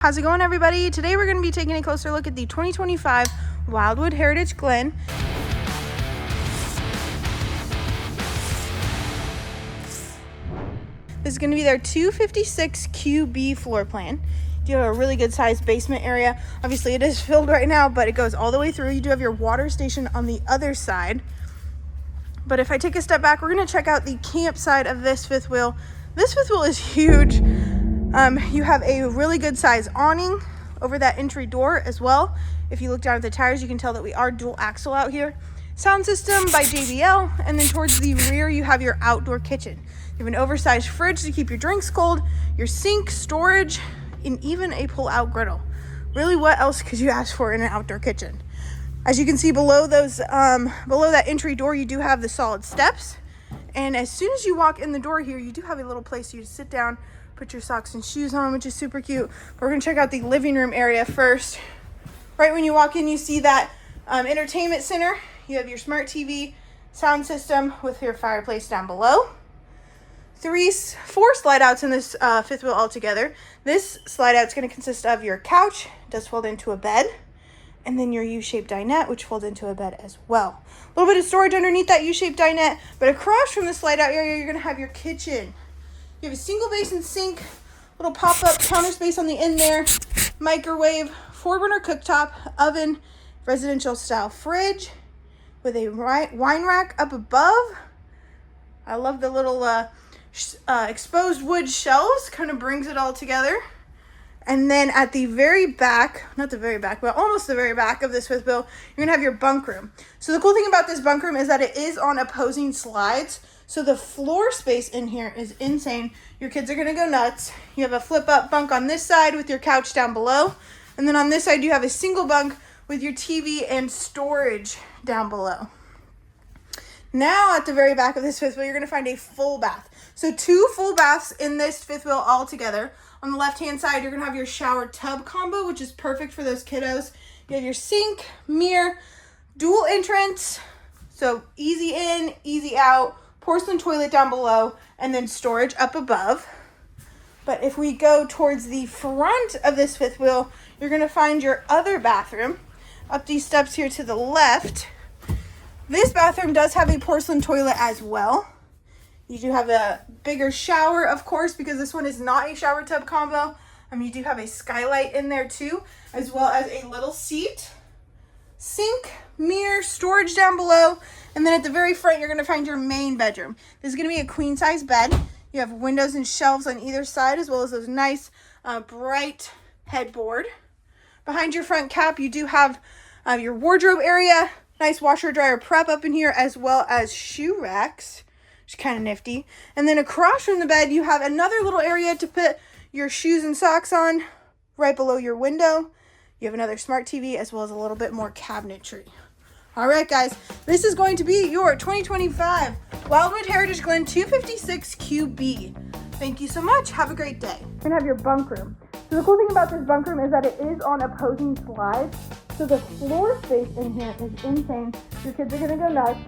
How's it going, everybody? Today we're going to be taking a closer look at the 2025 Wildwood Heritage Glen. This is going to be their 256QB floor plan. You have a really good sized basement area. Obviously it is filled right now, but it goes all the way through. You do have your water station on the other side. But if I take a step back, we're going to check out the camp side of this fifth wheel. This fifth wheel is huge. You have a really good size awning over that entry door as well. If you look down at the tires, you can tell that we are dual axle out here. Sound system by JBL, and then towards the rear you have your outdoor kitchen. You have an oversized fridge to keep your drinks cold, your sink, storage, and even a pull-out griddle. Really, what else could you ask for in an outdoor kitchen? As you can see below those, below that entry door, you do have the solid steps. And as soon as you walk in the door here, you do have a little place for you to sit down, put your socks and shoes on, which is super cute. But we're gonna check out the living room area first. Right when you walk in, you see that entertainment center. You have your smart TV, sound system with your fireplace down below. Four slide outs in this fifth wheel altogether. This slide out is gonna consist of your couch, it does fold into a bed, and then your U-shaped dinette, which folds into a bed as well. A little bit of storage underneath that U-shaped dinette, but across from the slide out area, you're gonna have your kitchen. You have a single basin sink, little pop-up counter space on the end there, microwave, 4-burner cooktop, oven, residential style fridge with a wine rack up above. I love the little exposed wood shelves, kind of brings it all together. And then at the very back, not the very back, but almost the very back of this fifth wheel, you're gonna have your bunk room. So the cool thing about this bunk room is that it is on opposing slides. So the floor space in here is insane. Your kids are gonna go nuts. You have a flip up bunk on this side with your couch down below. And then on this side, you have a single bunk with your TV and storage down below. Now at the very back of this fifth wheel, you're gonna find a full bath. So 2 full baths in this fifth wheel all together. On the left-hand side, you're gonna have your shower tub combo, which is perfect for those kiddos. You have your sink, mirror, dual entrance, so easy in, easy out, porcelain toilet down below, and then storage up above. But if we go towards the front of this fifth wheel, you're gonna find your other bathroom. Up these steps here to the left. This bathroom does have a porcelain toilet as well. You do have a bigger shower, of course, because this one is not a shower tub combo. You do have a skylight in there too, as well as a little seat, sink, mirror, storage down below. And then at the very front, you're gonna find your main bedroom. This is gonna be a queen size bed. You have windows and shelves on either side, as well as those nice bright headboard. Behind your front cap, you do have your wardrobe area, nice washer dryer prep up in here, as well as shoe racks. Which is kind of nifty. And then across from the bed, you have another little area to put your shoes and socks on right below your window. You have another smart TV as well as a little bit more cabinetry. All right, guys, this is going to be your 2025 Wildwood Heritage Glen 256QB. Thank you so much. Have a great day. You're gonna have your bunk room. So the cool thing about this bunk room is that it is on opposing slides. So the floor space in here is insane. Your kids are gonna go nuts.